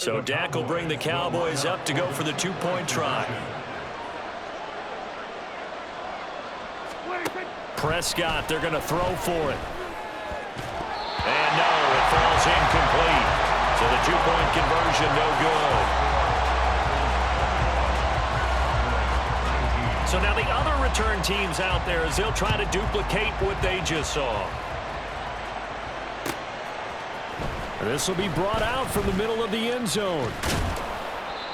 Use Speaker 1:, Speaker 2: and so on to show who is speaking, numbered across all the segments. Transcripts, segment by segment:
Speaker 1: So Dak will bring the Cowboys up to go for the two-point try. Prescott, they're going to throw for it. And no, it falls incomplete. So the two-point conversion, no good. So now the other return teams out there as they'll try to duplicate what they just saw. This will be brought out from the middle of the end zone.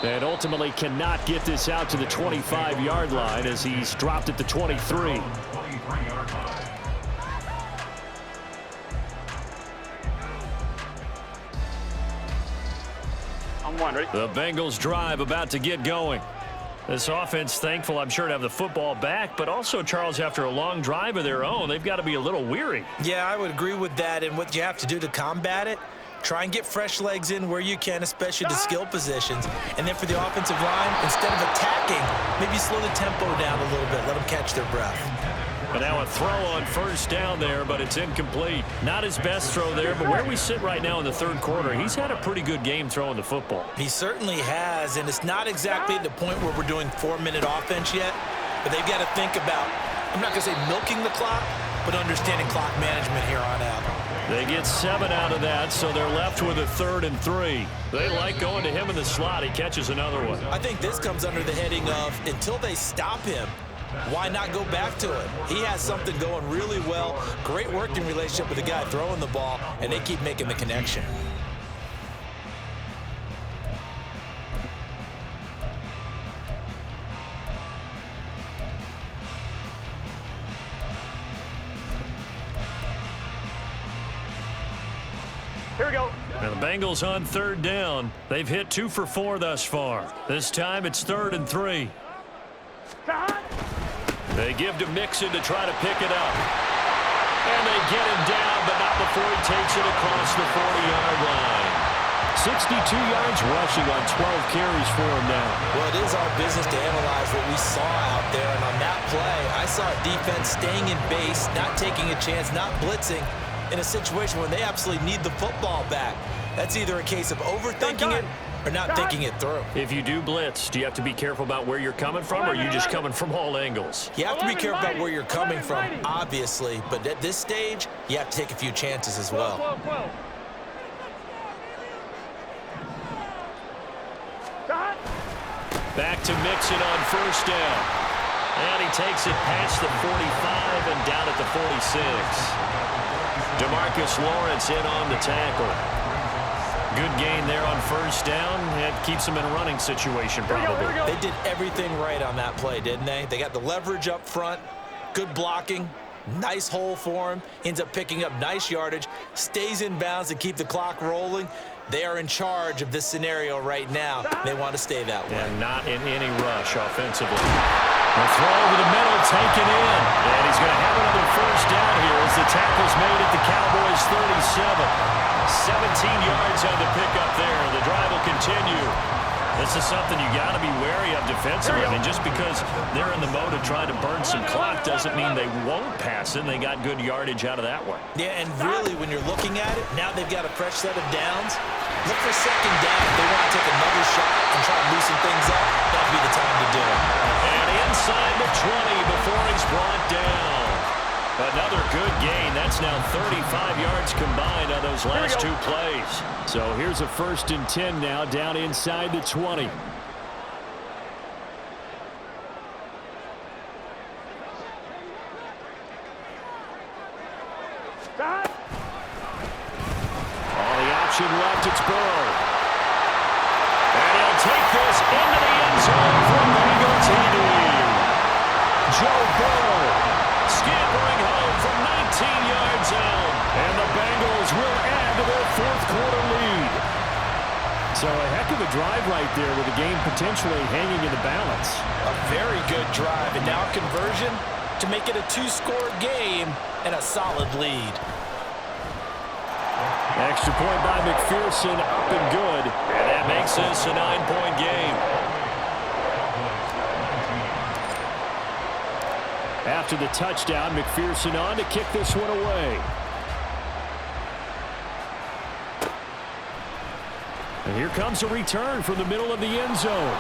Speaker 1: And ultimately cannot get this out to the 25-yard line as he's dropped at the 23. The Bengals drive about to get going. This offense, thankful, I'm sure, to have the football back, but also, Charles, after a long drive of their own, they've got to be a little weary.
Speaker 2: Yeah, I would agree with that, and what you have to do to combat it, try and get fresh legs in where you can, especially the skill positions. And then for the offensive line, instead of attacking, maybe slow the tempo down a little bit, let them catch their breath.
Speaker 1: But now a throw on first down there, but it's incomplete. Not his best throw there, but where we sit right now in the third quarter, he's had a pretty good game throwing the football.
Speaker 2: He certainly has, and it's not exactly at the point where we're doing 4-minute offense yet, but they've got to think about, I'm not going to say milking the clock, but understanding clock management here on out.
Speaker 1: They get 7 out of that, so they're left with a 3rd and 3. They like going to him in the slot. He catches another one.
Speaker 2: I think this comes under the heading of, until they stop him, why not go back to it? He has something going really well. Great working relationship with the guy throwing the ball, and they keep making the connection.
Speaker 1: Here we go. And the Bengals on 3rd down. They've hit 2 for 4 thus far. This time it's 3rd and 3. They give to Mixon to try to pick it up. And they get him down, but not before he takes it across the 40-yard line. 62 yards rushing on 12 carries for him now.
Speaker 2: Well, it is our business to analyze what we saw out there. And on that play, I saw a defense staying in base, not taking a chance, not blitzing in a situation where they absolutely need the football back. That's either a case of overthinking it or not thinking it through.
Speaker 1: If you do blitz, do you have to be careful about where you're coming from, or are you just coming from all angles?
Speaker 2: You have to be careful about where you're coming from, obviously, but at this stage, you have to take a few chances as well.
Speaker 1: Back to Mixon on first down. And he takes it past the 45 and down at the 46. DeMarcus Lawrence in on the tackle. Good gain there on first down. It keeps them in a running situation, probably.
Speaker 2: They did everything right on that play, didn't they? They got the leverage up front, good blocking, nice hole for him, ends up picking up nice yardage, stays in bounds to keep the clock rolling. They are in charge of this scenario right now. They want to stay that way.
Speaker 1: And not in any rush offensively. The throw over the middle taken in. And he's going to have another first down here as the tackle's made at the Cowboys' 37. 17 yards on the pickup there. The drive will continue. This is something you got to be wary of defensively. I mean, just because they're in the mode of trying to burn some clock doesn't mean they won't pass it. They got good yardage out of that one.
Speaker 2: Yeah, and really, when you're looking at it, now they've got a fresh set of downs. Look for second down. If they want to take another shot and try to loosen things up, that'd be the time to do it.
Speaker 1: And inside the 20 before he's brought down. Another good gain. That's now 35 yards combined on those last 2 plays. So here's a 1st and 10 now down inside the 20. All the option left, it's Burrow. And he'll take this into the end zone for Bengal TD. Joe Burrow scampering home from 19 yards out. And the Bengals will add to their 4th quarter lead. So a heck of a drive right there with the game potentially hanging in the balance.
Speaker 2: A very good drive, and now conversion to make it a 2-score game and a solid lead.
Speaker 1: Extra point by McPherson, up and good. And that makes this a 9-point game. After the touchdown, McPherson on to kick this one away. And here comes a return from the middle of the end zone.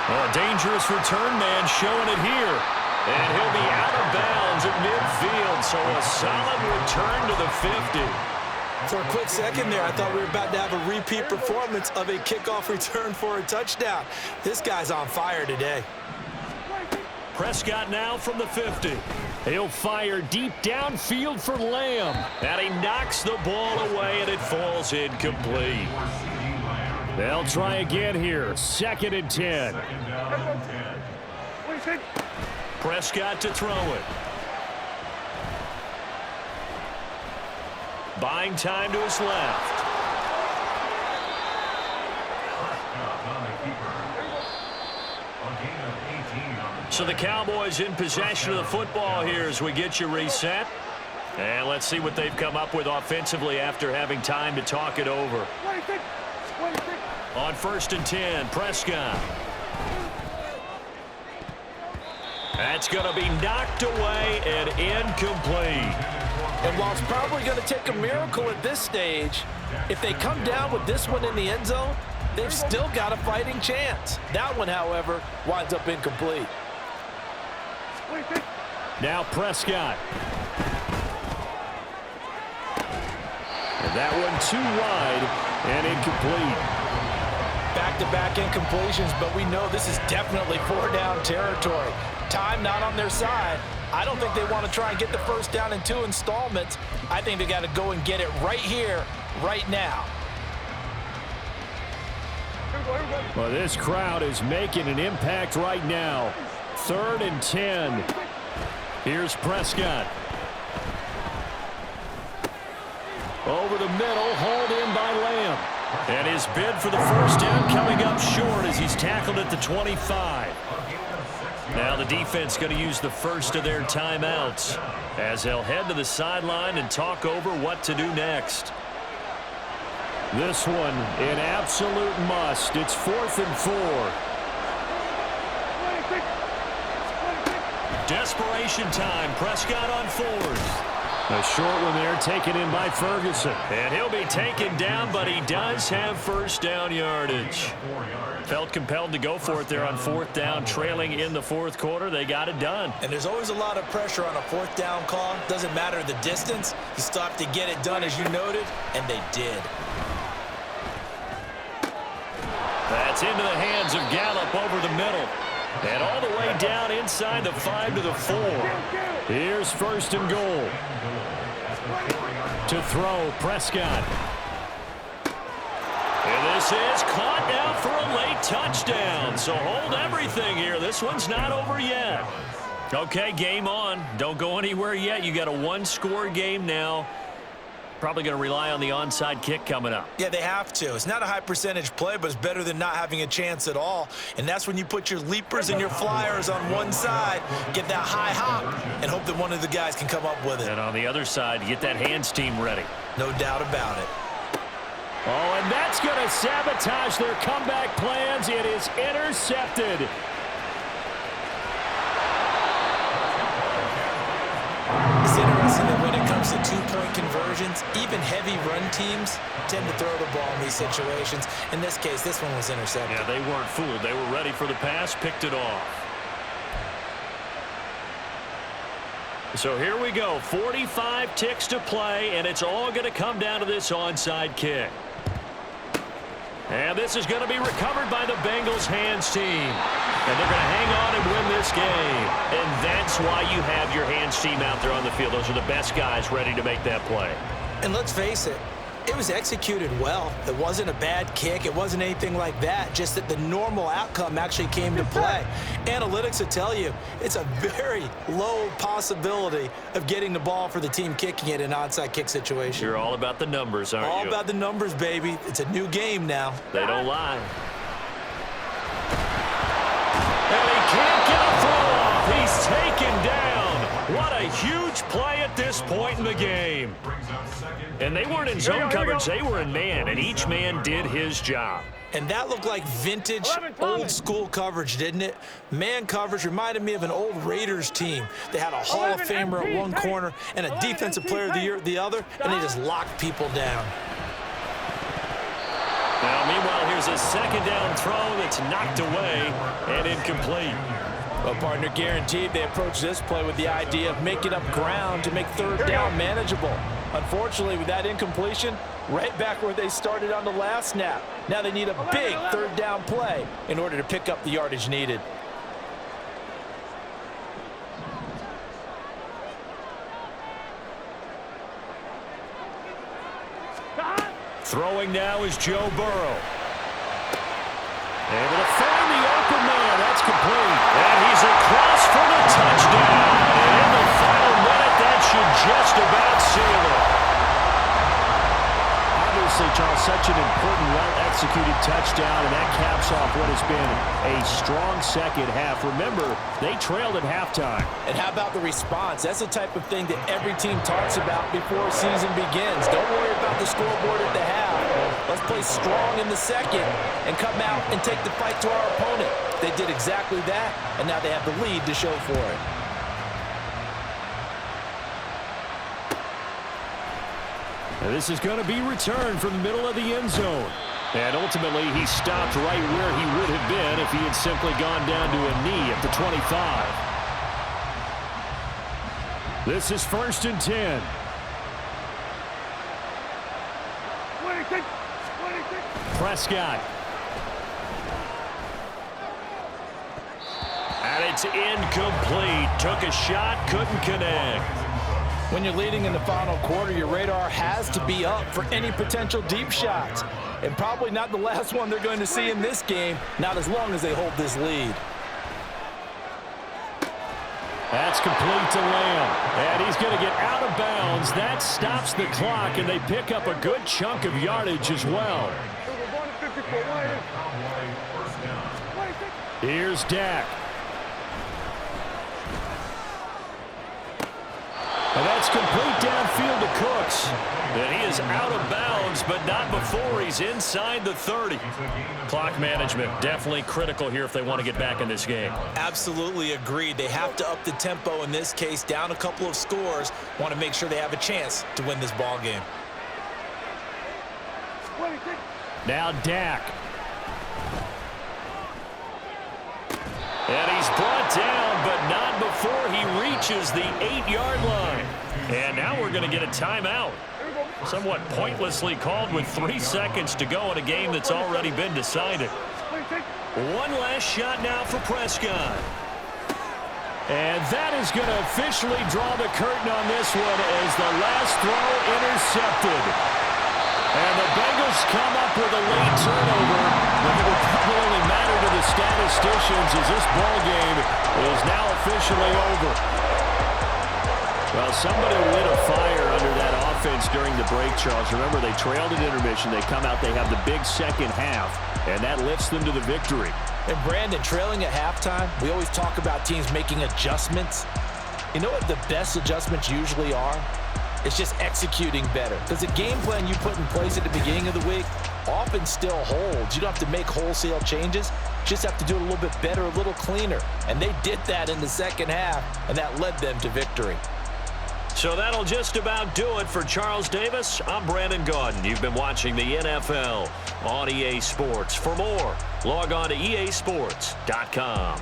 Speaker 1: A dangerous return man showing it here. And he'll be out of bounds at midfield, so a solid return to the 50.
Speaker 2: For a quick second there, I thought we were about to have a repeat performance of a kickoff return for a touchdown. This guy's on fire today.
Speaker 1: Prescott now from the 50. He'll fire deep downfield for Lamb. And he knocks the ball away, and it falls incomplete. They'll try again here. 2nd and 10. Prescott to throw it. Buying time to his left. So the Cowboys in possession of the football here as we get you reset. And let's see what they've come up with offensively after having time to talk it over. On 1st and 10, Prescott. That's going to be knocked away and incomplete.
Speaker 2: And while it's probably going to take a miracle at this stage, if they come down with this one in the end zone, they've still got a fighting chance. That one, however, winds up incomplete.
Speaker 1: Now Prescott. And that one too wide and incomplete.
Speaker 2: Back-to-back incompletions, but we know this is definitely 4-down territory. Time not on their side. I don't think they want to try and get the first down in 2 installments. I think they got to go and get it right here, right now.
Speaker 1: Well, this crowd is making an impact right now. 3rd and 10. Here's Prescott. Over the middle, hauled in by Lamb. And his bid for the first down coming up short as he's tackled at the 25. Now the defense going to use the first of their timeouts as they'll head to the sideline and talk over what to do next. This one an absolute must. It's 4th and 4. Desperation time. Prescott on 4th. A short one there taken in by Ferguson. And he'll be taken down, but he does have first down yardage. Felt compelled to go for it there on 4th down, trailing in the 4th quarter. They got it done.
Speaker 2: And there's always a lot of pressure on a 4th down call. Doesn't matter the distance. You still have to get it done, as you noted, and they did.
Speaker 1: That's into the hands of Gallup over the middle. And all the way down inside the 5 to the 4. Here's 1st and goal. To throw, Prescott. And this is caught now for a late touchdown. So hold everything here. This one's not over yet. Okay, game on. Don't go anywhere yet. You got a 1-score game now. Probably going to rely on the onside kick coming up.
Speaker 2: Yeah, they have to. It's not a high percentage play, but it's better than not having a chance at all. And that's when you put your leapers and your flyers on one side, get that high hop, and hope that one of the guys can come up with it.
Speaker 1: And on the other side, get that hands team ready.
Speaker 2: No doubt about it.
Speaker 1: Oh, and that's going to sabotage their comeback plans. It is intercepted.
Speaker 2: It's interesting that when it comes to 2-point conversions, even heavy run teams tend to throw the ball in these situations. In this case, this one was intercepted.
Speaker 1: Yeah, they weren't fooled. They were ready for the pass, picked it off. So here we go. 45 ticks to play, and it's all going to come down to this onside kick. And this is going to be recovered by the Bengals hands team. And they're going to hang on and win this game. And that's why you have your hands team out there on the field. Those are the best guys ready to make that play.
Speaker 2: And let's face it, it was executed well. It wasn't a bad kick. It wasn't anything like that. Just that the normal outcome actually came to play. Analytics will tell you it's a very low possibility of getting the ball for the team kicking it in an onside kick situation.
Speaker 1: You're all about the numbers, aren't you?
Speaker 2: All about the numbers, baby. It's a new game now.
Speaker 1: They don't lie. And he can't get a throw off. He's taken down. What a huge play at this point in the game. And they weren't in zone coverage. They were in man, and each man did his job.
Speaker 2: And that looked like vintage, old-school coverage, didn't it? Man coverage reminded me of an old Raiders team. They had a Hall of Famer at one corner and a Defensive Player of the Year at the other, and they just locked people down.
Speaker 1: Meanwhile, here's a second down throw that's knocked away and incomplete.
Speaker 2: Well, partner, guaranteed they approach this play with the idea of making up ground to make third down manageable. Unfortunately, with that incompletion, right back where they started on the last snap. Now they need a big third down play in order to pick up the yardage needed.
Speaker 1: Throwing now is Joe Burrow. Able to find the open man. That's complete. And he's across for the touchdown. And in the final minute, that should just about seal it. Obviously, Charles, such an important, well-executed touchdown, and that caps off what has been a strong second half. Remember, they trailed at halftime.
Speaker 2: And how about the response? That's the type of thing that every team talks about before a season begins. Don't worry about the scoreboard at the half. Let's play strong in the second and come out and take the fight to our opponent. They did exactly that, and now they have the lead to show for it.
Speaker 1: And this is going to be returned from the middle of the end zone. And ultimately, he stopped right where he would have been if he had simply gone down to a knee at the 25. This is 1st and 10. Prescott. And it's incomplete. Took a shot, couldn't connect.
Speaker 2: When you're leading in the final quarter, your radar has to be up for any potential deep shots. And probably not the last one they're going to see in this game, not as long as they hold this lead.
Speaker 1: That's complete to Lamb. And he's going to get out of bounds. That stops the clock, and they pick up a good chunk of yardage as well. Here's Dak. And that's complete downfield to Cooks. And he is out of bounds, but not before he's inside the 30. Clock management definitely critical here if they want to get back in this game.
Speaker 2: Absolutely agreed. They have to up the tempo in this case, down a couple of scores. Want to make sure they have a chance to win this ball game.
Speaker 1: Now Dak. And he's brought down, but not before he reaches the 8-yard line. And now we're going to get a timeout. Somewhat pointlessly called with 3 seconds to go in a game that's already been decided. One last shot now for Prescott. And that is going to officially draw the curtain on this one as the last throw intercepted. And the Bengals come up with a late turnover, but it will probably only matter to the statisticians as this ball game is now officially over. Well, somebody lit a fire under that offense during the break, Charles. Remember, they trailed at intermission. They come out, they have the big second half, and that lifts them to the victory.
Speaker 2: And Brandon, trailing at halftime, we always talk about teams making adjustments. You know what the best adjustments usually are? It's just executing better. Because the game plan you put in place at the beginning of the week often still holds. You don't have to make wholesale changes. You just have to do it a little bit better, a little cleaner. And they did that in the second half, and that led them to victory.
Speaker 1: So that'll just about do it for Charles Davis. I'm Brandon Gaudin. You've been watching the NFL on EA Sports. For more, log on to easports.com.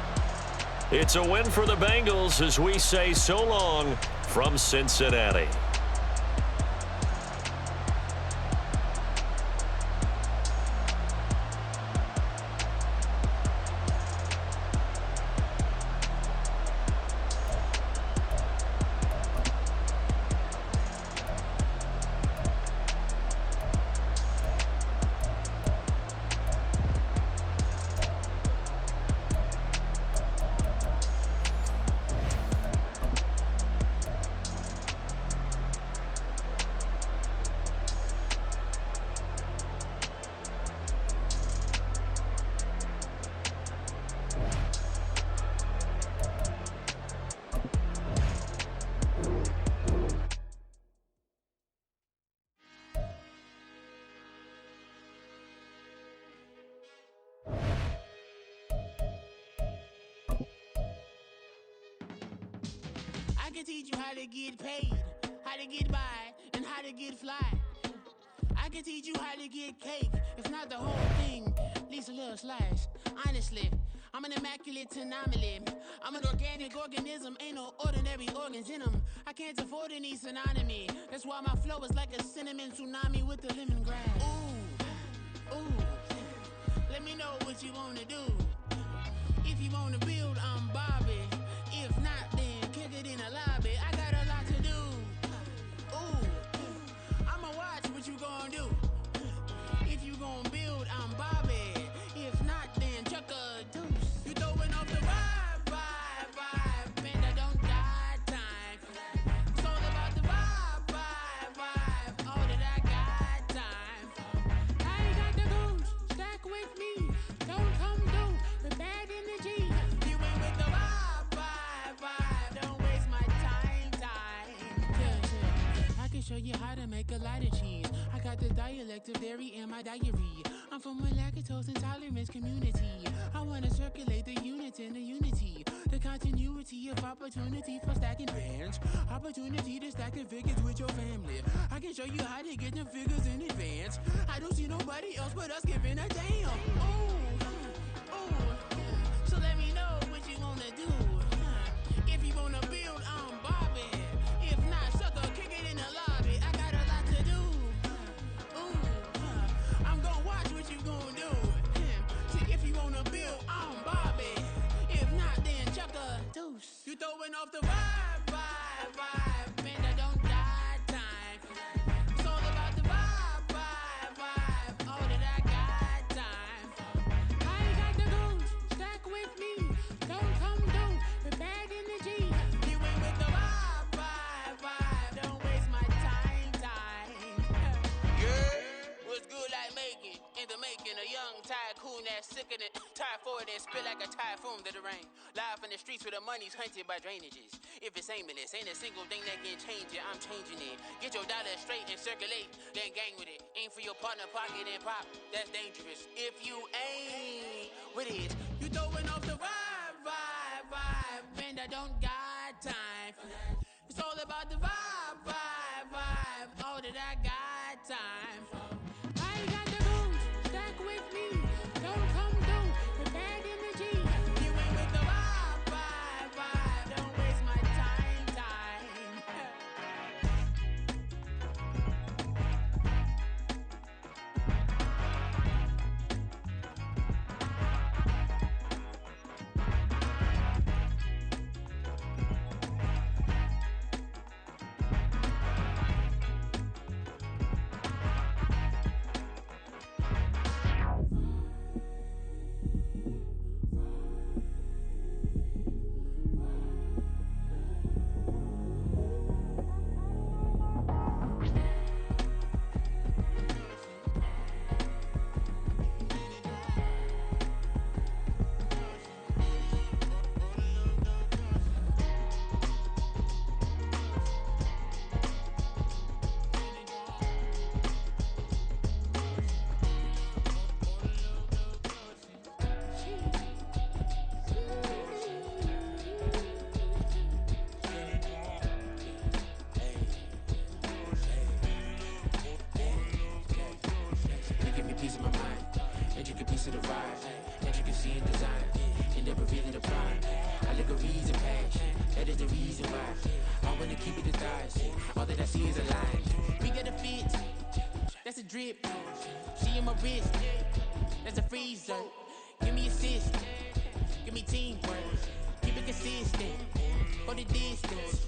Speaker 1: It's a win for the Bengals as we say so long from Cincinnati.
Speaker 3: I can teach you how to get paid, how to get by, and how to get fly. I can teach you how to get cake. If not the whole thing, at least a little slice. Honestly, I'm an immaculate anomaly. I'm an organic organism, ain't no ordinary organs in them. I can't afford any synonymy. That's why my flow is like a cinnamon tsunami with the lemongrass. Ooh, ooh. Let me know what you wanna do. If you wanna build, I'm Bobby. If not, then kick it in the lobby. I got a lot to do. Ooh, I'ma watch what you gon' do. If you gon' build, I'm Bobby. If not, then chuck a deuce. You throwing off the vibe, man, I don't got time. It's all about the vibe, all that I got time. I ain't got the goose, stack with me. Don't come through with bad energy. You ain't with the vibe, don't waste my time. Yeah. I can show you how to make a lot of cheese. I got the dialect of dairy in my diary. I'm from a lactose intolerance community. I wanna circulate the units in the unity. The continuity of opportunity for stacking bands. Opportunity to stack the figures with your family. I can show you how to get the figures in advance. I don't see nobody else but us giving a damn. Ooh. So let me know what you wanna do. If you wanna build, I'm Bobby. If not, sucker, kick it in the lobby. I got a lot to do. I'm gonna watch what you gonna do. See, if you wanna build, I'm Bobby. If not, then chuck a deuce. You throwing off the vibe, man, I don't got time. It's all about the vibe, all that I got time. I ain't got the goose, stack with me. Don't come through with bad energy. You ain't with the vibe, don't waste my time. Yeah, what's good like making? In the making, a young tycoon that's sick of it. Tie forward and spit like a typhoon to the rain. Live in the streets where the money's hunted by drainages. If it's aimless, ain't a single thing that can change it. I'm changing it. Get your dollar straight and circulate, then gang with it. Aim for your partner, pocket and pop. That's dangerous. If you ain't with it, you throwing off the vibe, man, I don't got time for that. It's all about the vibe, all that I got time for. I ain't got the goose, stack with me. Don't come through with bad energy. You ain't with the vibe, don't waste my time. That's a drip. She in my wrist. That's a freezer. Give me assist. Give me teamwork. Keep it consistent. For the distance.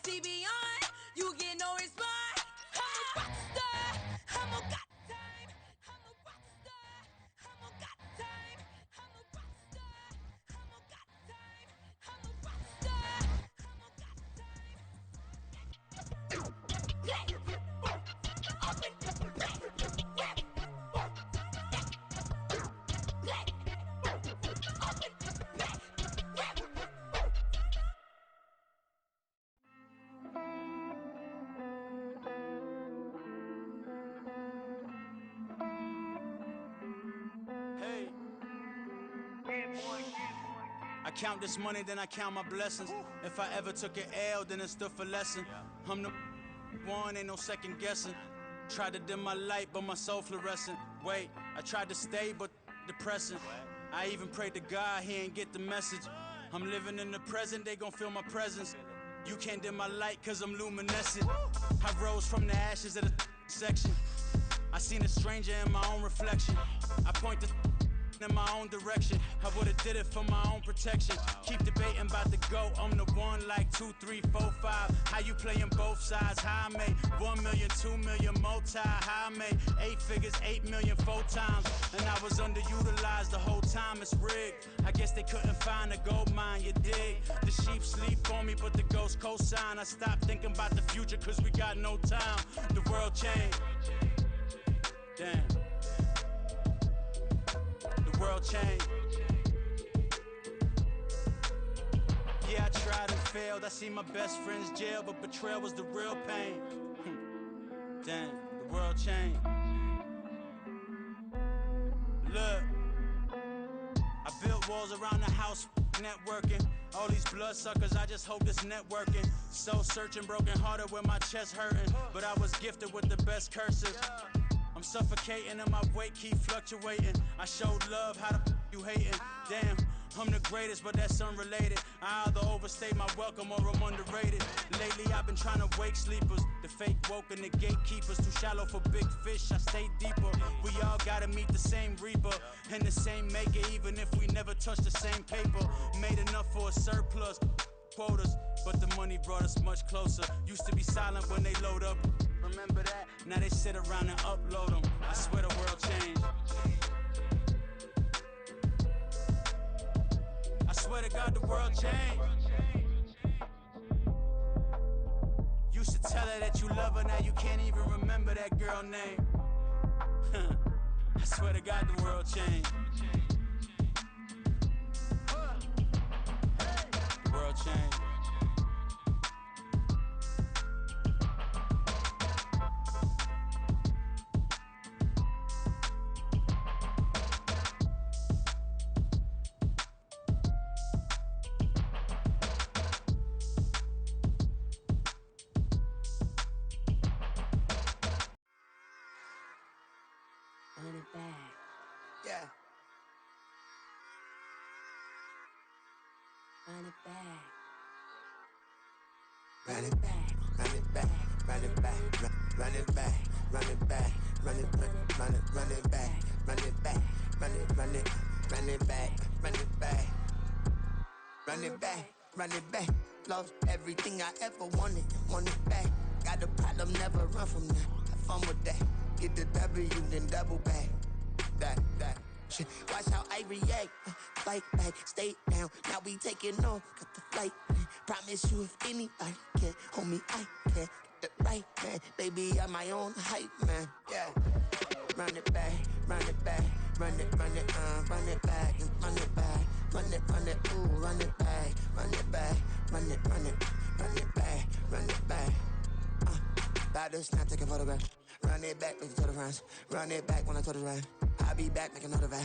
Speaker 4: see beyond. You get no response. I'm a rock star. I'm a got time. I'm a rock star. I'm a got time. I'm a rock star. I'm a got time. I'm a rock star. I'm a got time.
Speaker 5: Hey. I count this money, then I count my blessings. If I ever took an L, then it stood for lesson. I'm the one, ain't no second guessing. Tried to dim my light, but my soul fluorescent. Wait, I tried to stay, but depressing. I even prayed to God, he ain't get the message. I'm living in the present, they gon' feel my presence. You can't dim my light, cause I'm luminescent. I rose from the ashes of the section. I seen a stranger in my own reflection. I point the in my own direction. I would've did it for my own protection. Keep debating about the GOAT. I'm the one like 2, 3, 4, 5. How you playing both sides? How I made 1 million, 2 million, multi. How I made 8 figures, 8 million, 4 times. And I was underutilized the whole time. It's rigged. I guess they couldn't find a gold mine, you dig? The sheep sleep on me, but the ghost cosign. I stopped thinking about the future, cause we got no time. The world changed. Damn. The world changed. Yeah, I tried and failed. I seen my best friends jail, but betrayal was the real pain. Damn, the world changed. Look, I built walls around the house, networking. All these bloodsuckers, I just hope this networking. Soul searching, broken hearted with my chest hurting. But I was gifted with the best cursive. I'm suffocating and my weight keep fluctuating. I showed love, how the you hating? Damn, I'm the greatest, but that's unrelated. I either overstay my welcome or I'm underrated. Lately I've been trying to wake sleepers. The fake woke and the gatekeepers. Too shallow for big fish, I stay deeper. We all gotta meet the same reaper and the same maker, even if we never touch the same paper. Made enough for a surplus quotas, but the money brought us much closer. Used to be silent when they load up. Remember that? Now they sit around and upload them. I swear the world changed. I swear to God the world changed. Used to tell her that you love her, now you can't even remember that girl name. I swear to God the world changed. The world changed.
Speaker 4: Run it back.
Speaker 5: Yeah.
Speaker 4: Run it back.
Speaker 6: Run it back, run it back, run it back, run it back, run it back, run it back, run it back, run it back, run it back, run it back, run it back, run it back. Lost everything I ever wanted, want it back. Got a problem, never run from that. Have fun with that. Get the W, then double back. That shit. Watch how I react. Fight back, stay down. Now we taking off, got the flight. Promise you if anybody can hold me, I can. Get the right man, baby, I'm my own hype man. Yeah. Run it back, run it back, run it back, run it back, run it, ooh, run it back, run it back, run it back, run it back. About to snap, take a photograph. Run it back, make it to the friends. Run it back when I told it right. I'll be back, make another back.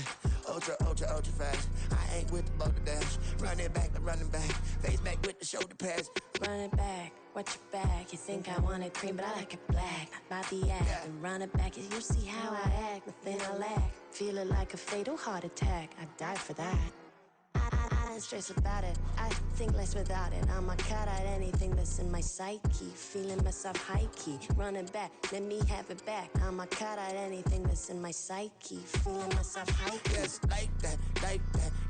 Speaker 6: Ultra, ultra, ultra fast. I ain't with the boulder dash. Run it back, run it back. Face back with the shoulder pads.
Speaker 4: Run it back, watch your back. You think I want it cream, but I like it black. Not by the act.
Speaker 6: Yeah.
Speaker 4: And run it back, you see how I act. Nothing I lack. Feel it like a fatal heart attack. I die for that. I don't stress about it. I think less without it. I'ma cut out anything that's in my psyche. Feeling myself high key. Running back, let me have it back. I'ma cut out anything that's in my psyche. Feeling myself high key.
Speaker 6: Yes, like that,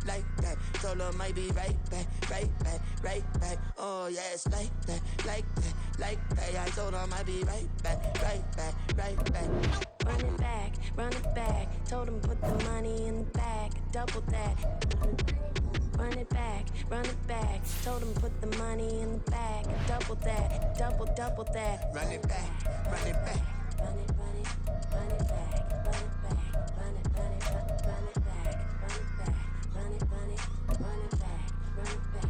Speaker 6: like that. Told her might be right back, right back, right back. Oh yeah, it's like that, like that, like that. I told her might be right back, right back, right back.
Speaker 4: Run it back, run it back. Told him put the money in the bag, double that. Run it back, run it back. Told him put the money in the bag, double that, double that.
Speaker 6: Run it back, run it back.
Speaker 4: Run it, run it, run it back, run it back, run it, run it, run it back, run it back, run it, run it, run it back, run it back.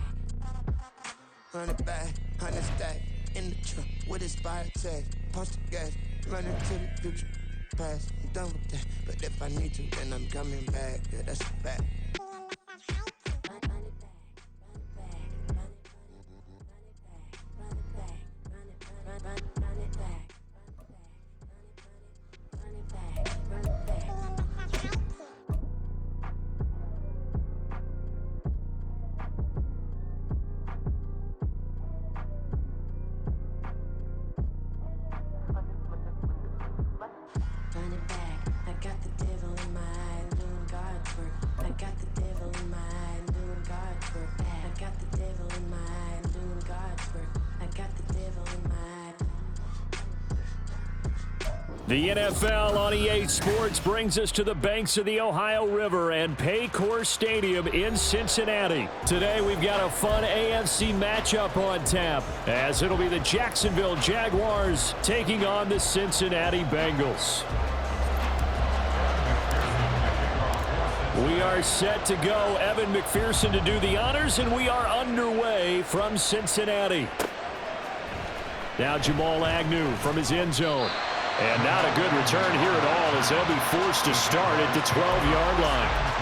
Speaker 6: Run it back, 100 stack in the truck with his fire tag. Punch the gas, running to the future, past. I'm done with that, but if I need to, then I'm coming back. Yeah, that's a fact.
Speaker 4: Run it back, I got the devil in my eye, I'm doing God's work. I got the devil in my eye, I'm doing God's work. I got the devil in my eye, I'm doing God's work. I got the devil in my eye.
Speaker 1: The NFL on EA Sports brings us to the banks of the Ohio River and Paycor Stadium in Cincinnati. Today we've got a fun AFC matchup on tap, as it'll be the Jacksonville Jaguars taking on the Cincinnati Bengals. We are set to go. Evan McPherson to do the honors, and we are underway from Cincinnati. Now Jamal Agnew from his end zone. And not a good return here at all, as they'll be forced to start at the 12-yard line.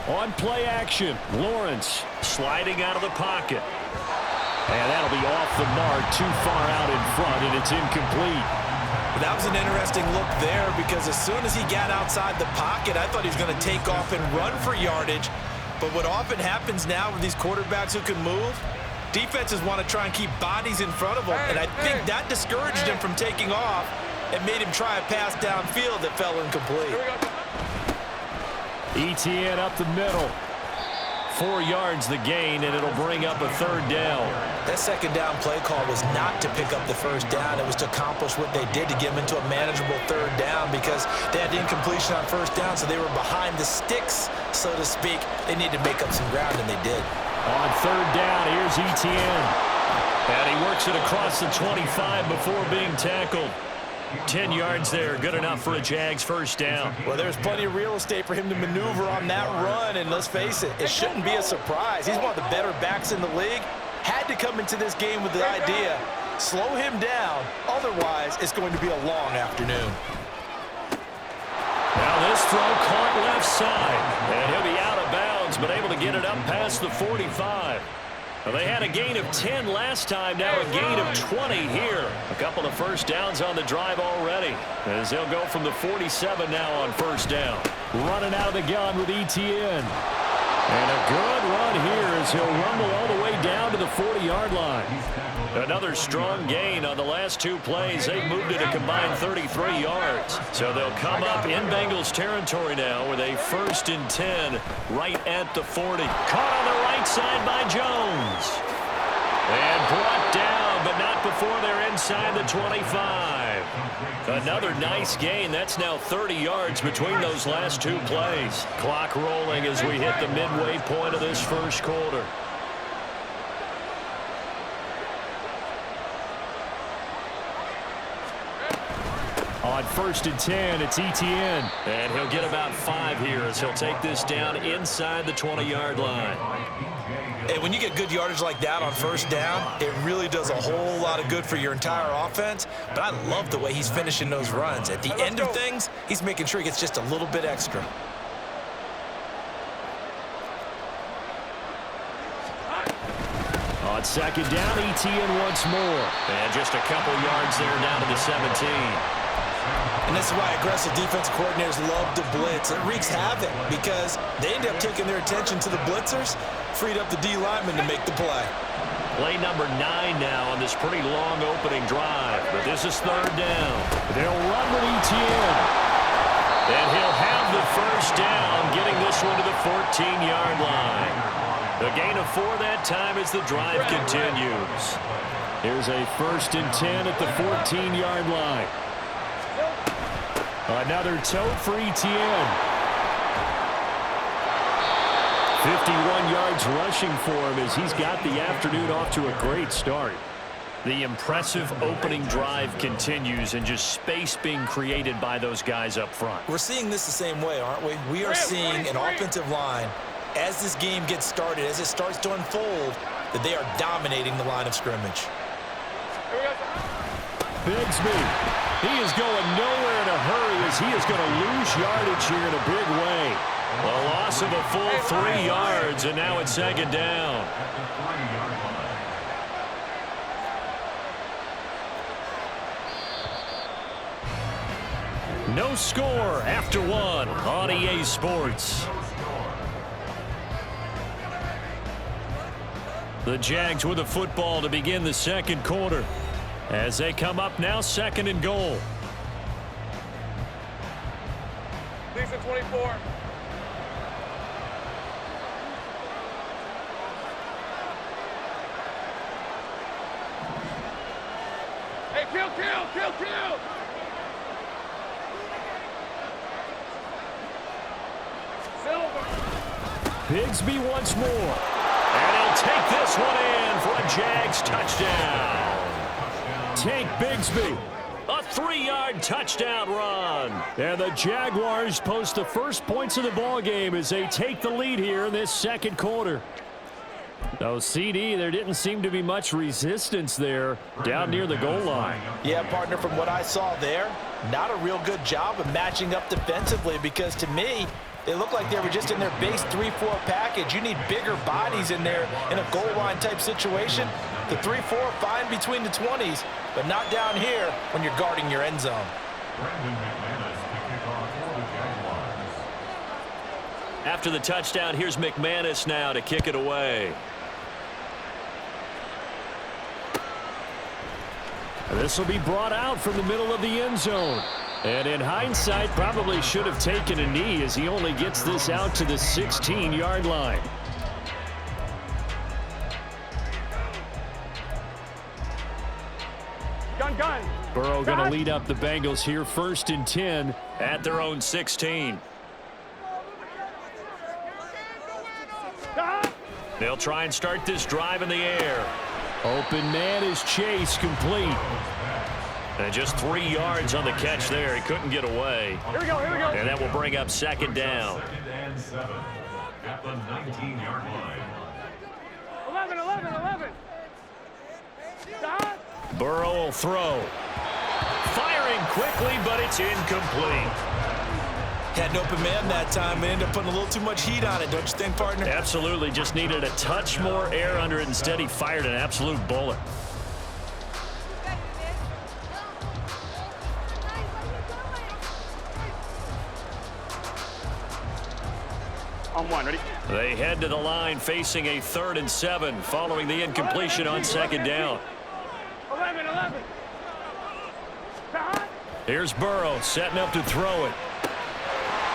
Speaker 1: On play action, Lawrence sliding out of the pocket. And that'll be off the mark, too far out in front, and it's incomplete.
Speaker 2: That was an interesting look there, because as soon as he got outside the pocket, I thought he was going to take off and run for yardage. But what often happens now with these quarterbacks who can move, defenses want to try and keep bodies in front of them, and I think that discouraged him from taking off and made him try a pass downfield that fell incomplete.
Speaker 1: ETN up the middle. 4 yards the gain, and it'll bring up a third down.
Speaker 2: That second down play call was not to pick up the first down. It was to accomplish what they did, to get them into a manageable third down, because they had incompletion on first down, so they were behind the sticks, so to speak. They needed to make up some ground, and they did.
Speaker 1: On third down, here's ETN. And he works it across the 25 before being tackled. 10 yards there, good enough for a Jags first down.
Speaker 2: Well, there's plenty of real estate for him to maneuver on that run, and let's face it, it shouldn't be a surprise. He's one of the better backs in the league. Had to come into this game with the idea, slow him down, otherwise it's going to be a long afternoon.
Speaker 1: Now this throw caught left side, and he'll be out of bounds, but able to get it up past the 45. Well, they had a gain of 10 last time, now a gain of 20 here. A couple of first downs on the drive already, as they'll go from the 47 now on first down. Running out of the gun with ETN. And a good run here as he'll rumble all the way down to the 40-yard line. Another strong gain on the last 2 plays. They've moved it a combined 33 yards. So they'll come up in Bengals territory now with a 1st and 10 right at the 40. Caught on the right side by Jones. And brought down, but not before they're inside the 25. Another nice gain. That's now 30 yards between those last 2 plays. Clock rolling as we hit the midway point of this first quarter. On 1st and 10, it's ETN. And he'll get about 5 here as he'll take this down inside the 20-yard line.
Speaker 2: Hey, when you get good yardage like that on first down, it really does a whole lot of good for your entire offense. But I love the way he's finishing those runs. At the end of things, he's making sure he gets just a little bit extra.
Speaker 1: On On second down, ETN once more. And just a couple yards there down to the 17.
Speaker 2: And this is why aggressive defensive coordinators love to blitz. It wreaks havoc because they end up taking their attention to the blitzers, freed up the D lineman to make the play.
Speaker 1: Play number 9 now on this pretty long opening drive. But this is third down. They'll run with ETN. And he'll have the first down, getting this one to the 14-yard line. The gain of 4 that time as the drive continues. Here's a 1st and 10 at the 14-yard line. Another tote for ETN. 51 yards rushing for him as he's got the afternoon off to a great start. The impressive opening drive continues and just space being created by those guys up front.
Speaker 2: We're seeing this the same way, aren't we? We are seeing an offensive line, as this game gets started, as it starts to unfold, that they are dominating the line of scrimmage.
Speaker 1: Bigsby. He is going nowhere in a hurry as he is going to lose yardage here in a big way. A loss of a full 3 yards, and now it's second down. No score after 1 on EA Sports. The Jags with the football to begin the second quarter. As they come up now, 2nd and goal.
Speaker 7: Lisa 24. Hey, kill! Silver.
Speaker 1: Bigsby once more. And he'll take this one in for a Jags touchdown. Take Bigsby. A 3-yard touchdown run. And the Jaguars post the first points of the ball game as they take the lead here in this second quarter. So, CD, there didn't seem to be much resistance there down near the goal line.
Speaker 2: Yeah, partner, from what I saw there, not a real good job of matching up defensively because to me, they look like they were just in their base 3-4 package. You need bigger bodies in there in a goal line type situation. The 3-4 fine between the 20s, but not down here when you're guarding your end zone.
Speaker 1: After the touchdown, here's McManus now to kick it away. This will be brought out from the middle of the end zone. And in hindsight, probably should have taken a knee as he only gets this out to the 16-yard line.
Speaker 7: Gun.
Speaker 1: Burrow going to lead up the Bengals here, 1st and 10 at their own 16. They'll try and start this drive in the air. Open man is Chase, complete. And just 3 yards on the catch there. He couldn't get away.
Speaker 7: Here we go.
Speaker 1: And that will bring up second down.
Speaker 8: And 7 at the 19-yard line.
Speaker 7: 11. Stop.
Speaker 1: Burrow will throw. Firing quickly, but it's incomplete.
Speaker 2: Had an open man that time and ended up putting a little too much heat on it, don't you think, partner?
Speaker 1: Absolutely. Just needed a touch more air under it. Instead, he fired an absolute bullet.
Speaker 7: On 1, ready?
Speaker 1: They head to the line facing a 3rd and 7 following the incompletion on second down.
Speaker 7: 11.
Speaker 1: Here's Burrow setting up to throw it.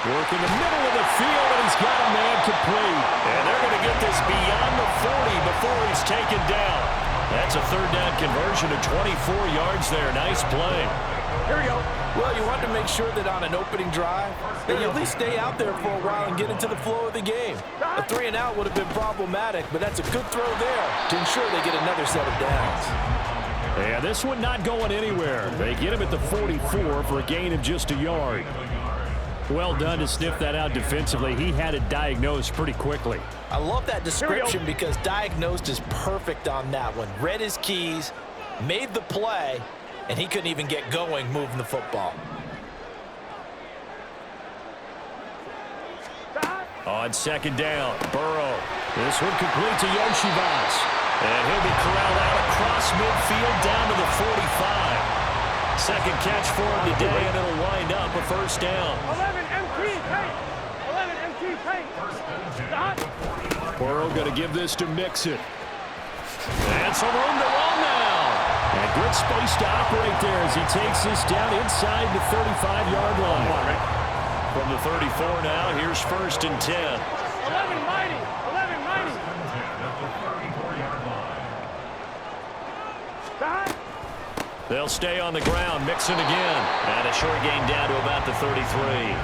Speaker 1: Working the middle of the field, and he's got a man complete. And they're going to get this beyond the 40 before he's taken down. That's a 3rd down conversion of 24 yards there. Nice play.
Speaker 7: Here we go.
Speaker 2: Well, you want to make sure that on an opening drive, that you at least stay out there for a while and get into the flow of the game. A 3-and-out would have been problematic, but that's a good throw there to ensure they get another set of downs.
Speaker 1: Yeah, this one not going anywhere. They get him at the 44 for a gain of just a yard. Well done to sniff that out defensively. He had it diagnosed pretty quickly.
Speaker 2: I love that description because diagnosed is perfect on that one. Read his keys, made the play, and he couldn't even get going moving the football.
Speaker 1: On second down, Burrow. This one complete to Yoshibas. And he'll be corralled out across midfield down to the 45. Second catch for him today, and it'll wind up a first down.
Speaker 7: 11 MT, paint. 11 MT, paint.
Speaker 1: Burrow going to give this to Mixon. And some room to run now. And good space to operate there as he takes this down inside the 35-yard line. From the 34 now, here's 1st and 10.
Speaker 7: 11 mighty. 11 mighty.
Speaker 1: They'll stay on the ground. Mixon again. And a short gain down to about the 33.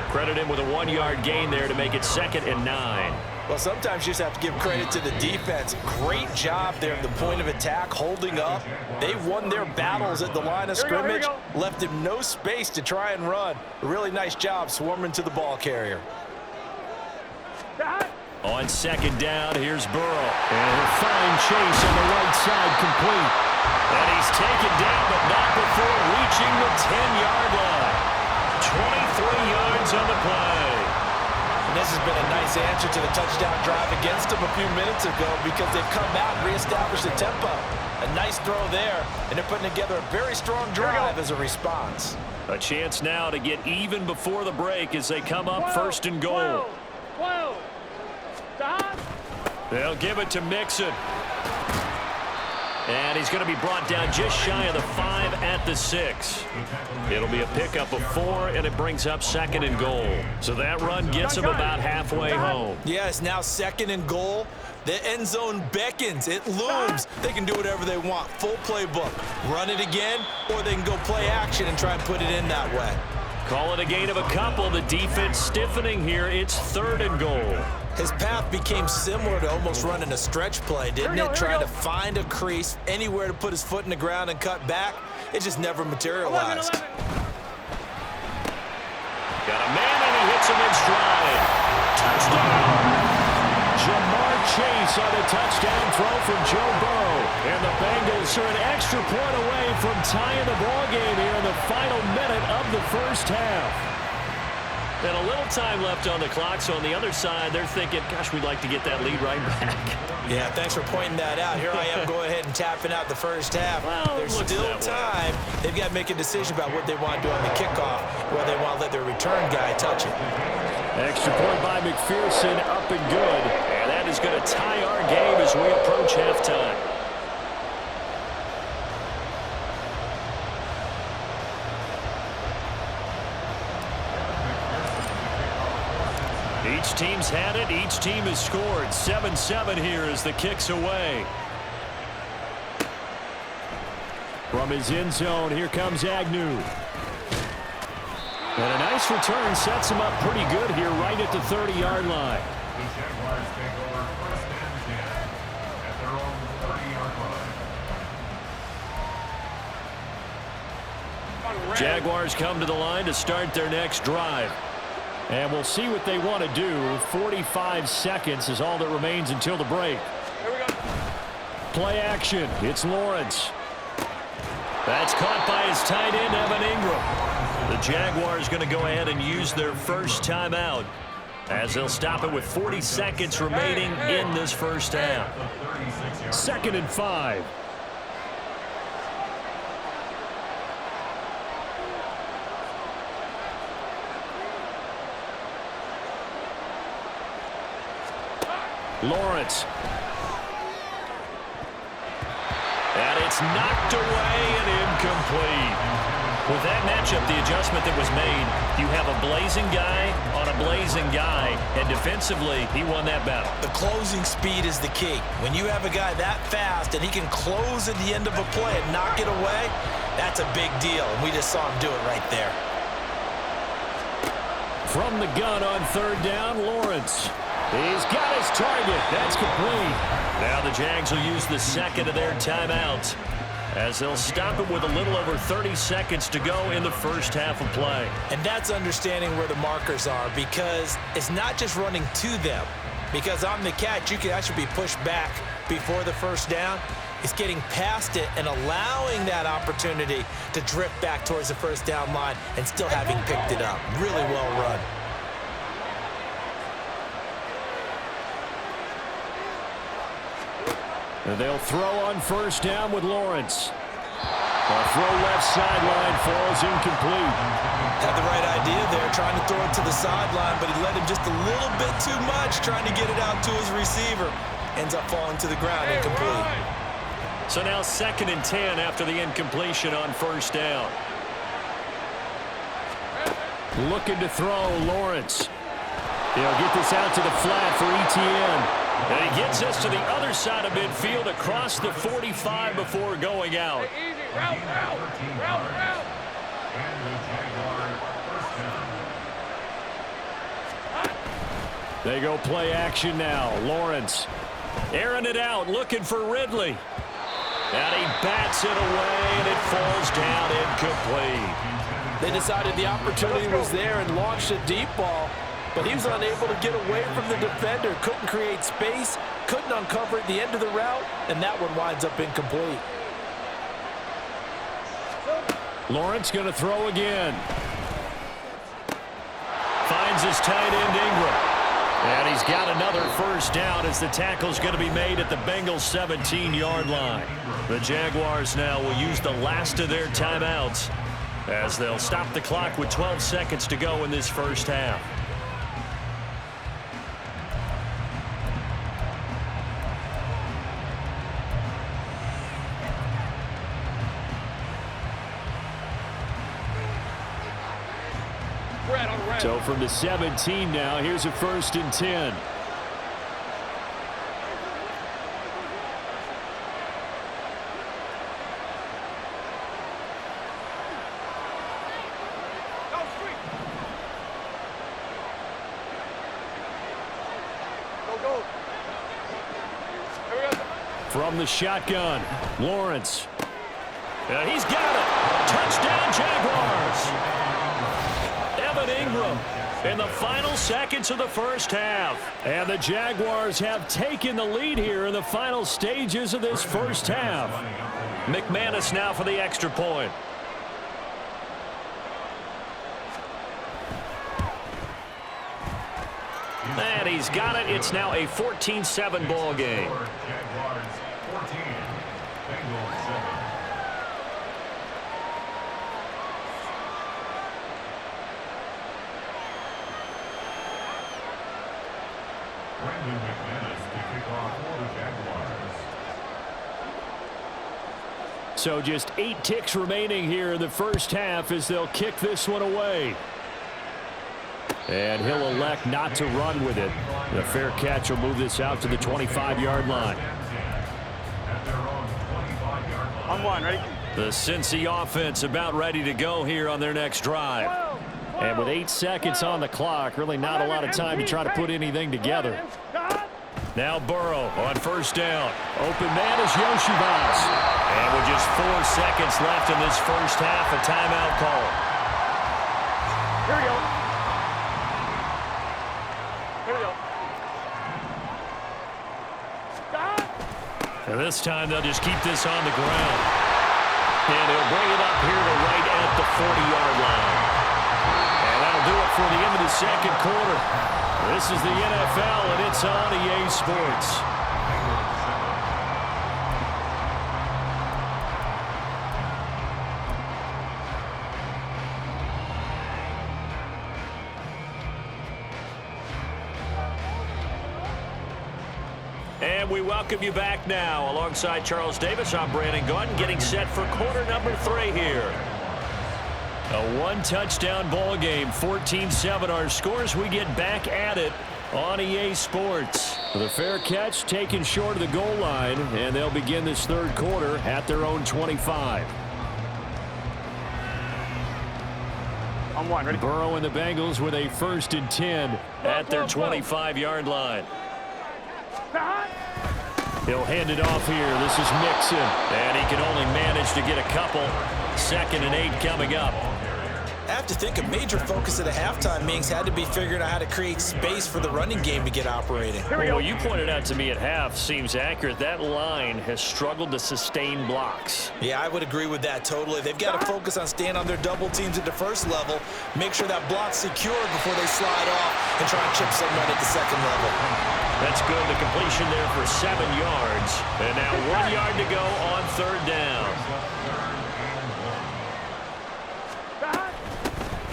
Speaker 1: Credit him with a 1-yard gain there to make it 2nd and 9.
Speaker 2: Well, sometimes you just have to give credit to the defense. Great job there at the point of attack, holding up. They won their battles at the line of scrimmage, left him no space to try and run. A really nice job swarming to the ball carrier.
Speaker 1: On 2nd down, here's Burrow. And a fine chase on the right side, complete. And he's taken down, but not before reaching the 10-yard line. 23 yards on the play.
Speaker 2: And this has been a nice answer to the touchdown drive against them a few minutes ago because they've come out and reestablished the tempo. A nice throw there, and they're putting together a very strong drive as a response.
Speaker 1: A chance now to get even before the break as they come up 1st and goal.
Speaker 7: 12.
Speaker 1: They'll give it to Mixon. And he's going to be brought down just shy of the 5 at the 6. It'll be a pickup of 4, and it brings up 2nd and goal. So that run gets him about halfway home.
Speaker 2: Yeah, it's now 2nd and goal. The end zone beckons. It looms. They can do whatever they want. Full playbook. Run it again, or they can go play action and try and put it in that way.
Speaker 1: Call it a gain of a couple. The defense stiffening here. It's 3rd and goal.
Speaker 2: His path became similar to almost running a stretch play, didn't it? Trying to find a crease, anywhere to put his foot in the ground and cut back. It just never materialized.
Speaker 7: 11.
Speaker 1: Got a man, and he hits him in stride. Touchdown! Jamar Chase on a touchdown throw from Joe Burrow. And the Bengals are an extra point away from tying the ball game here in the final minute of the first half. And a little time left on the clock, so on the other side, they're thinking, gosh, we'd like to get that lead right back.
Speaker 2: Yeah, thanks for pointing that out. Here I am going ahead and tapping out the first half.
Speaker 1: Well,
Speaker 2: there's still time. They've got to make a decision about what they want to do on the kickoff, whether they want to let their return guy touch it.
Speaker 1: Extra point by McPherson, up and good. And that is going to tie our game as we approach halftime. Each team's had it. Each team has scored. 7-7 here as the kick's away. From his end zone, here comes Agnew. And a nice return sets him up pretty good here right at the 30-yard line.
Speaker 8: The Jaguars take over 1st and 10 at their own 30-yard line.
Speaker 1: Jaguars come to the line to start their next drive. And we'll see what they want to do. 45 seconds is all that remains until the break.
Speaker 7: Here we go.
Speaker 1: Play action. It's Lawrence. That's caught by his tight end, Evan Ingram. The Jaguars going to go ahead and use their first timeout as they'll stop it with 40 seconds remaining in this first half. 2nd and 5. Lawrence. And it's knocked away and incomplete. With that matchup, the adjustment that was made, you have a blazing guy on a blazing guy, and defensively, he won that battle.
Speaker 2: The closing speed is the key. When you have a guy that fast and he can close at the end of a play and knock it away, that's a big deal, and we just saw him do it right there.
Speaker 1: From the gun on 3rd down, Lawrence. He's got his target. That's complete. Now the Jags will use the 2nd of their timeouts as they'll stop it with a little over 30 seconds to go in the first half of play.
Speaker 2: And that's understanding where the markers are, because it's not just running to them. Because on the catch, you can actually be pushed back before the first down. It's getting past it and allowing that opportunity to drift back towards the first down line and still having picked it up. Really well run.
Speaker 1: And they'll throw on first down with Lawrence. A throw left sideline falls incomplete.
Speaker 2: Had the right idea there, trying to throw it to the sideline, but he let him just a little bit too much, trying to get it out to his receiver. Ends up falling to the ground, incomplete.
Speaker 1: So now 2nd and 10 after the incompletion on first down. Looking to throw, Lawrence. He'll get this out to the flat for ETN. And he gets us to the other side of midfield across the 45 before going out.
Speaker 7: Easy, route.
Speaker 8: And the Jaguars first down.
Speaker 1: They go play action now. Lawrence airing it out, looking for Ridley. And he bats it away, and it falls down incomplete.
Speaker 2: They decided the opportunity was there and launched a deep ball, but he was unable to get away from the defender. Couldn't create space, couldn't uncover at the end of the route, and that one winds up incomplete.
Speaker 1: Lawrence going to throw again. Finds his tight end Ingram. And he's got another first down as the tackle's going to be made at the Bengals 17-yard line. The Jaguars now will use the last of their timeouts as they'll stop the clock with 12 seconds to go in this first half. So from the 17 now, here's a 1st and 10.
Speaker 7: Go.
Speaker 1: From the shotgun, Lawrence. He's got it. Touchdown, Jaguars. Ingram in the final seconds of the first half. And the Jaguars have taken the lead here in the final stages of this first half. McManus now for the extra point. And he's got it. It's now a 14-7 ball game.
Speaker 8: Jaguars 14, Bengals 7. McManus to kick off for the Jaguars.
Speaker 1: So just 8 ticks remaining here in the first half as they'll kick this one away. And he'll elect not to run with it. The fair catch will move this out to the 25-yard line.
Speaker 7: On one, ready?
Speaker 1: The Cincy offense about ready to go here on their next drive. And with 8 seconds on the clock, really not a lot of time to try to put anything together. Now Burrow on first down. Open man is Yoshivas. And with just 4 seconds left in this first half, a timeout call.
Speaker 7: Here we go. Stop.
Speaker 1: And this time they'll just keep this on the ground. And he'll bring it up here to right at the 40-yard line. And that'll do it for the end of the second quarter. This is the NFL, and it's on EA Sports. And we welcome you back now. Alongside Charles Davis, I'm Brandon Gunn, getting set for quarter number 3 here. A 1-touchdown ball game, 14-7 our scores. We get back at it on EA Sports. The fair catch taken short of the goal line, and they'll begin this third quarter at their own 25.
Speaker 7: On one, ready?
Speaker 1: Burrow and the Bengals with a 1st and 10 at their 25-yard line. He'll hand it off here. This is Mixon, and he can only manage to get a couple. 2nd and 8 coming up.
Speaker 2: I have to think a major focus at the halftime meetings had to be figuring out how to create space for the running game to get operating.
Speaker 1: Well, what you pointed out to me at half seems accurate. That line has struggled to sustain blocks.
Speaker 2: Yeah, I would agree with that totally. They've got to focus on staying on their double teams at the first level, make sure that block's secure before they slide off and try and chip someone at the second level.
Speaker 1: That's good. The completion there for 7 yards. And now 1 yard to go on third down.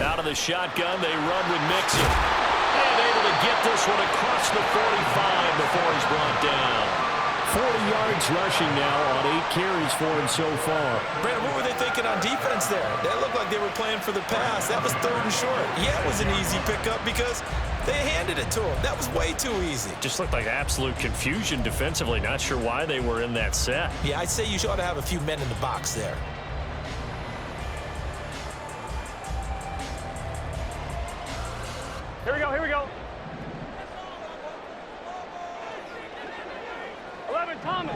Speaker 1: Out of the shotgun, they run with Mixon. And able to get this one across the 45 before he's brought down. 40 yards rushing now on 8 carries for him so far.
Speaker 2: Brandon, what were they thinking on defense there? That looked like they were playing for the pass. That was 3rd and short. Yeah, it was an easy pickup because they handed it to him. That was way too easy.
Speaker 1: Just looked like absolute confusion defensively. Not sure why they were in that set.
Speaker 2: Yeah, I'd say you ought to have a few men in the box there.
Speaker 7: Here we go, here we go. 11, Thomas.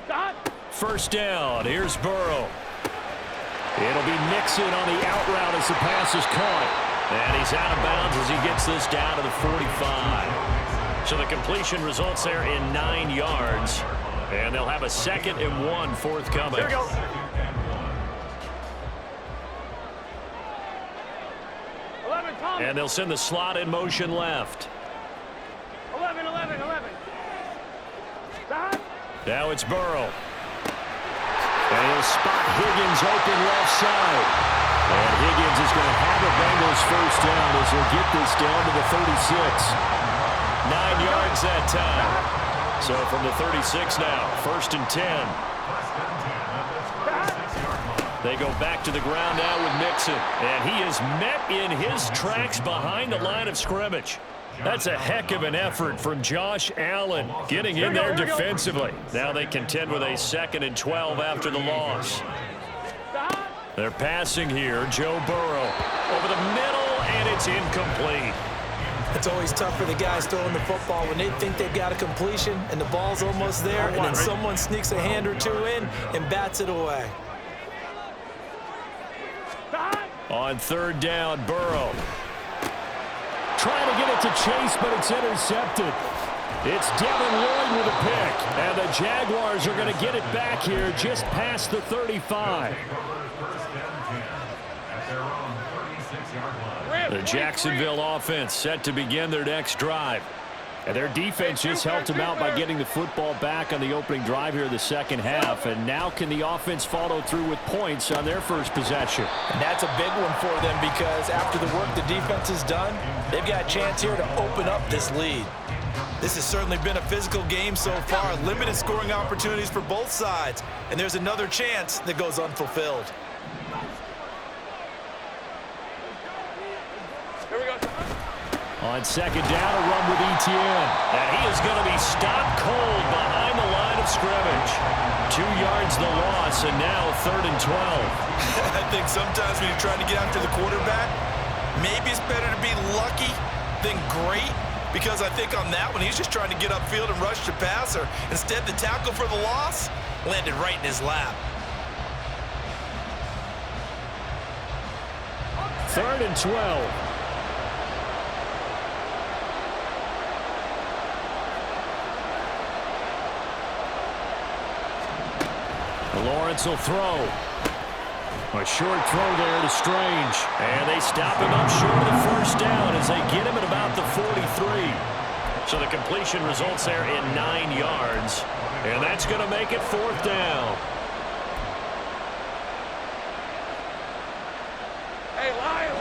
Speaker 7: Stop.
Speaker 1: First down. Here's Burrow. It'll be Mixon on the out route as the pass is caught. And he's out of bounds as he gets this down to the 45. So the completion results there in 9 yards. And they'll have a 2nd and 1 forthcoming.
Speaker 7: Here we go. 11, Thomas.
Speaker 1: And they'll send the slot in motion left.
Speaker 7: 11. Stop.
Speaker 1: Now it's Burrow. And he'll spot Higgins open left side. And Higgins is going to have a Bengals first down as he'll get this down to the 36. 9 yards that time. So from the 36 now, 1st and 10. They go back to the ground now with Mixon. And he is met in his tracks behind the line of scrimmage. That's a heck of an effort from Josh Allen getting in there defensively. Now they contend with a 2nd and 12 after the loss. They're passing here. Joe Burrow over the middle, and it's incomplete.
Speaker 2: It's always tough for the guys throwing the football when they think they've got a completion and the ball's almost there, and then someone sneaks a hand or two in and bats it away.
Speaker 1: On 3rd down, Burrow. Trying to get it to Chase, but it's intercepted. It's Devin Lloyd with a pick. And the Jaguars are going to get it back here just past the 35. The Jacksonville offense set to begin their next drive. And their defense just helped them out by getting the football back on the opening drive here in the second half. And now can the offense follow through with points on their first possession?
Speaker 2: And that's a big one for them because after the work the defense has done, they've got a chance here to open up this lead. This has certainly been a physical game so far. Limited scoring opportunities for both sides. And there's another chance that goes unfulfilled.
Speaker 1: On 2nd down, a run with Etienne. And he is going to be stopped cold behind the line of scrimmage. 2 yards the loss, and now 3rd and 12.
Speaker 2: I think sometimes when you're trying to get after the quarterback, maybe it's better to be lucky than great. Because I think on that one, he's just trying to get upfield and rush the passer. Instead, the tackle for the loss landed right in his lap.
Speaker 1: 3rd and 12. Lawrence will throw. A short throw there to Strange. And they stop him up short of the first down as they get him at about the 43. So the completion results there in 9 yards. And that's going to make it 4th down.
Speaker 7: Hey, Lion.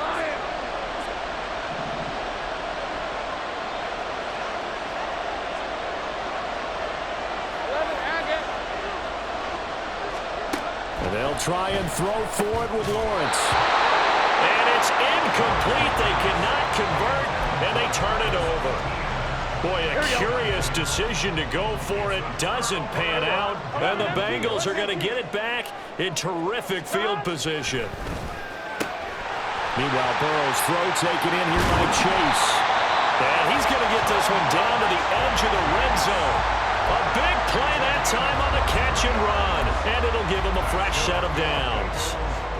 Speaker 1: And they'll try and throw for it with Lawrence. And it's incomplete. They cannot convert, and they turn it over. Boy, a curious decision to go for it. Doesn't pan out. And the Bengals are going to get it back in terrific field position. Meanwhile, Burrow's throw taken in here by Chase. And he's going to get this one down to the edge of the red zone. A big play that time on the catch and run. And it'll give him a fresh set of downs.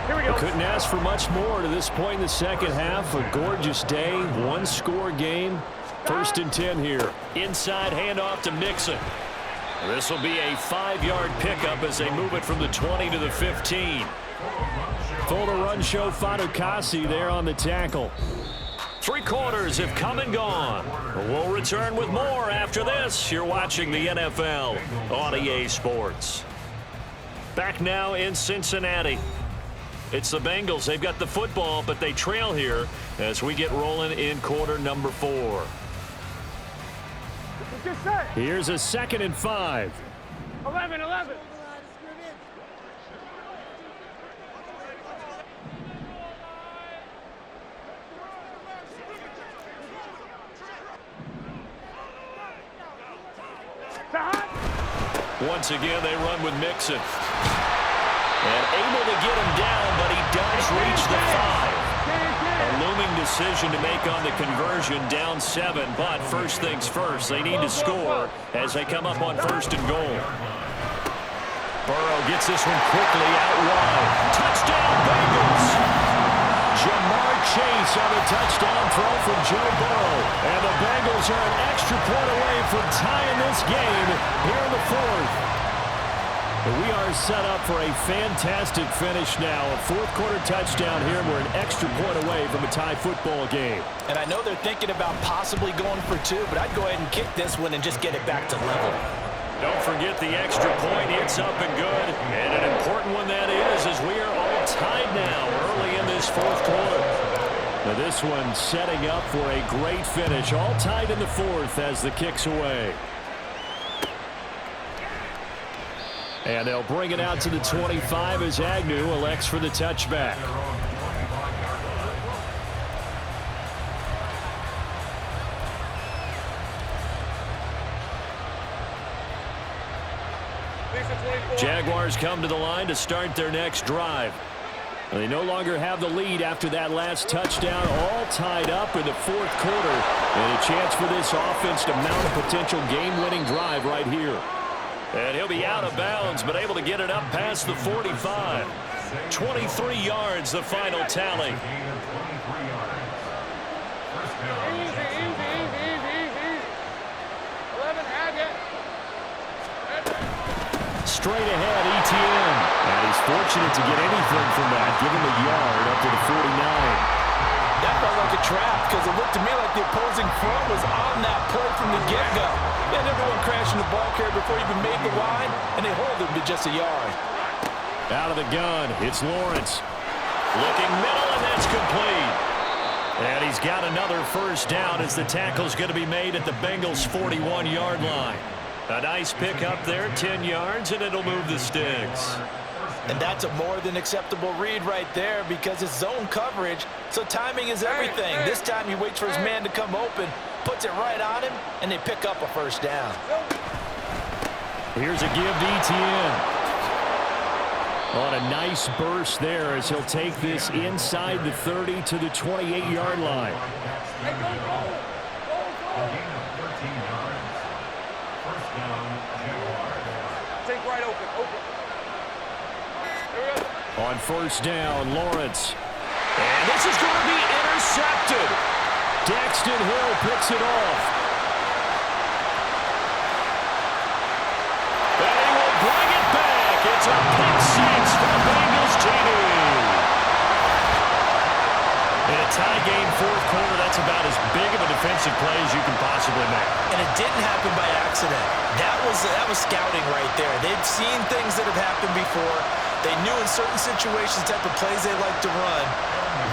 Speaker 7: Here we go.
Speaker 1: Couldn't ask for much more to this point in the second half. A gorgeous day, 1-score game. 1st and 10 here. Inside handoff to Mixon. This will be a 5-yard pickup as they move it from the 20 to the 15. Full to run show Fatukasi there on the tackle. Three quarters have come and gone. We'll return with more after this. You're watching the NFL on EA Sports. Back now in Cincinnati. It's the Bengals. They've got the football, but they trail here as we get rolling in quarter number 4. Here's a 2nd and 5.
Speaker 7: 11.
Speaker 1: Once again, they run with Mixon. And able to get him down, but he does reach the 5. A looming decision to make on the conversion, down 7. But first things first, they need to score as they come up on 1st and goal. Burrow gets this one quickly out wide. Touchdown, Bengals! Jamar Chase on a touchdown throw from Joe Burrow. And the Bengals are an extra point away from tying this game here in the 4th. We are set up for a fantastic finish now. A 4th quarter touchdown here. We're an extra point away from a tie football game.
Speaker 2: And I know they're thinking about possibly going for 2, but I'd go ahead and kick this one and just get it back to level.
Speaker 1: Don't forget the extra point. It's up and good. And an important one that is, as we are all tied now early in this 4th quarter. Now this one setting up for a great finish. All tied in the 4th as the kick's away. And they'll bring it out to the 25 as Agnew elects for the touchback. Jaguars come to the line to start their next drive. They no longer have the lead after that last touchdown, all tied up in the 4th quarter. And a chance for this offense to mount a potential game-winning drive right here. And he'll be out of bounds, but able to get it up past the 45. 23 yards, the final tally. Straight ahead, ETN. And he's fortunate to get anything from that. Give him a yard up to the 49.
Speaker 2: That felt like a trap because it looked to me like the opposing front was on that play from the get-go. They had everyone crashing the ball carrier before he even made the line, and they hold him to just a yard.
Speaker 1: Out of the gun, it's Lawrence. Looking middle, and that's complete. And he's got another first down as the tackle's going to be made at the Bengals' 41-yard line. A nice pick up there, 10 yards, and it'll move the sticks.
Speaker 2: And that's a more than acceptable read right there because it's zone coverage, so timing is everything. This time he waits for his man to come open, puts it right on him, and they pick up a first down.
Speaker 1: Here's a give to ETN. On a nice burst there as he'll take this inside the 30 to the 28-yard line.
Speaker 7: Take right open.
Speaker 1: On first down, Lawrence. And this is going to be intercepted. Daxton Hill picks it off. And he will bring it back. It's a pick 6 for the Bengals, JD. In a tie game, 4th quarter, that's about as big of a defensive play as you can possibly make.
Speaker 2: And it didn't happen by accident. That was scouting right there. They'd seen things that have happened before. They knew in certain situations the type of plays they like to run,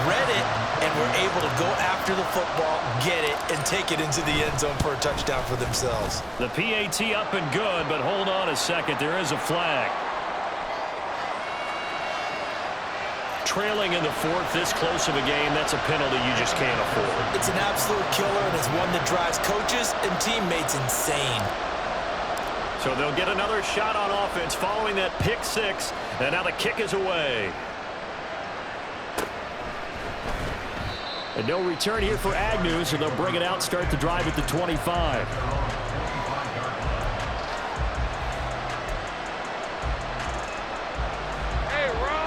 Speaker 2: read it, and were able to go after the football, get it, and take it into the end zone for a touchdown for themselves.
Speaker 1: The PAT up and good, but hold on a second. There is a flag. Trailing in the 4th, this close of a game, that's a penalty you just can't afford.
Speaker 2: It's an absolute killer, and it's one that drives coaches and teammates insane.
Speaker 1: So they'll get another shot on offense following that pick 6, and now the kick is away. And no return here for Agnew, so they'll bring it out, start the drive at the 25.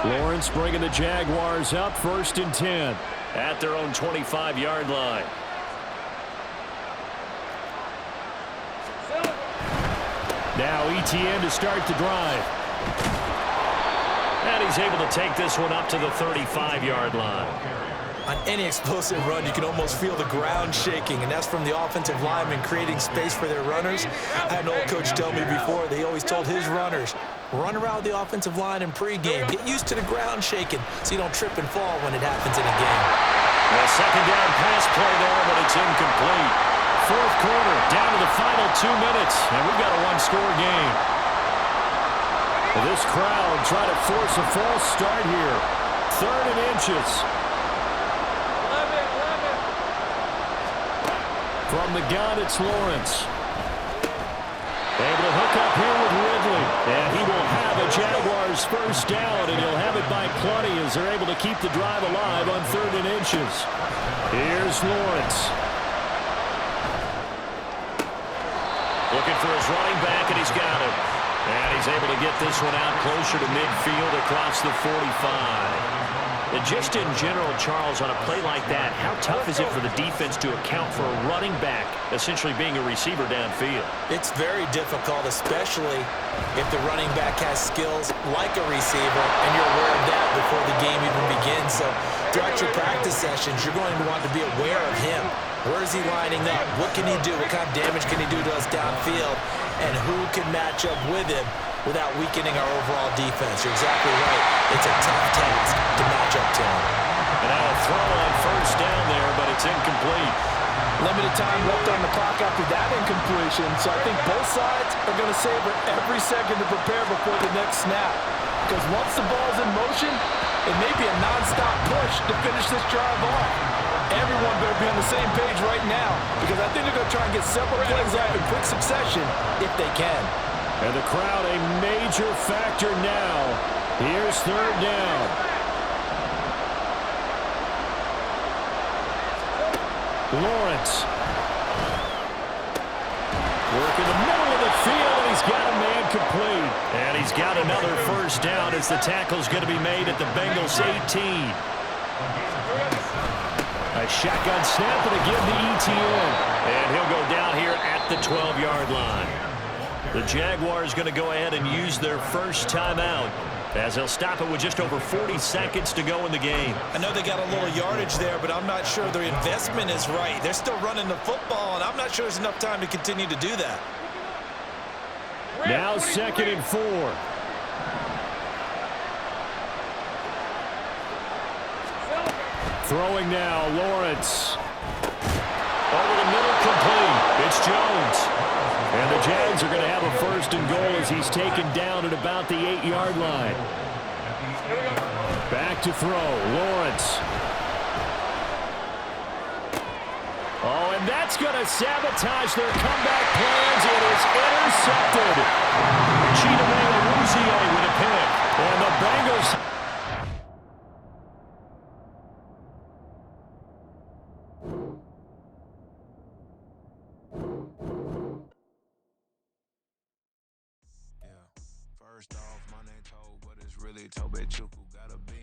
Speaker 1: Lawrence bringing the Jaguars up, 1st and 10 at their own 25-yard line. Now ETN to start the drive. And he's able to take this one up to the 35-yard line.
Speaker 2: On any explosive run, you can almost feel the ground shaking, and that's from the offensive linemen creating space for their runners. I had an old coach tell me before, they always told his runners, run around the offensive line in pregame. Get used to the ground shaking so you don't trip and fall when it happens in a game.
Speaker 1: A second down pass play there, but it's incomplete. Fourth quarter, down to the final 2 minutes, and we've got a one-score game. This crowd trying to force a false start here. 3rd and inches. From the gun, it's Lawrence. Able to hook up here with Ridley. And he will have a Jaguars first down, and he'll have it by plenty as they're able to keep the drive alive on 3rd and inches. Here's Lawrence. Looking for his running back, and he's got it. And he's able to get this one out closer to midfield across the 45. And just in general, Charles, on a play like that, how tough is it for the defense to account for a running back essentially being a receiver downfield?
Speaker 2: It's very difficult, especially if the running back has skills like a receiver, and you're aware of that before the game even begins. So throughout your practice sessions, you're going to want to be aware of him. Where is he lining up? What can he do? What kind of damage can he do to us downfield? And who can match up with him without weakening our overall defense? You're exactly right. It's a tough task to match up to him.
Speaker 1: And now a throw on first down there, but it's incomplete.
Speaker 9: Limited time left on the clock after that incompletion, so I think both sides are going to savor every second to prepare before the next snap. Because once the ball's in motion, it may be a non-stop push to finish this drive off. Everyone better be on the same page right now, because I think they're going to try and get several plays off in quick succession if they can.
Speaker 1: And the crowd a major factor now. Here's 3rd down. Lawrence. Work in the middle of the field, and he's got a man complete. And he's got another first down as the tackle's going to be made at the Bengals 18. A shotgun snap and again to ETN. And he'll go down here at the 12-yard line. The Jaguars going to go ahead and use their first timeout as they'll stop it with just over 40 seconds to go in the game.
Speaker 2: I know they got a little yardage there, but I'm not sure their investment is right. They're still running the football, and I'm not sure there's enough time to continue to do that.
Speaker 1: Now 2nd and 4. Throwing now, Lawrence. Over the middle, complete. It's Jones. And the Jags are going to have a 1st and goal as he's taken down at about the 8-yard line. Back to throw, Lawrence. Oh, and that's going to sabotage their comeback plans. It is intercepted. Chidobe Awuzie with a pick. And the Bengals...
Speaker 6: First off, my name Toe, but it's really Tobe Chuku. Got a big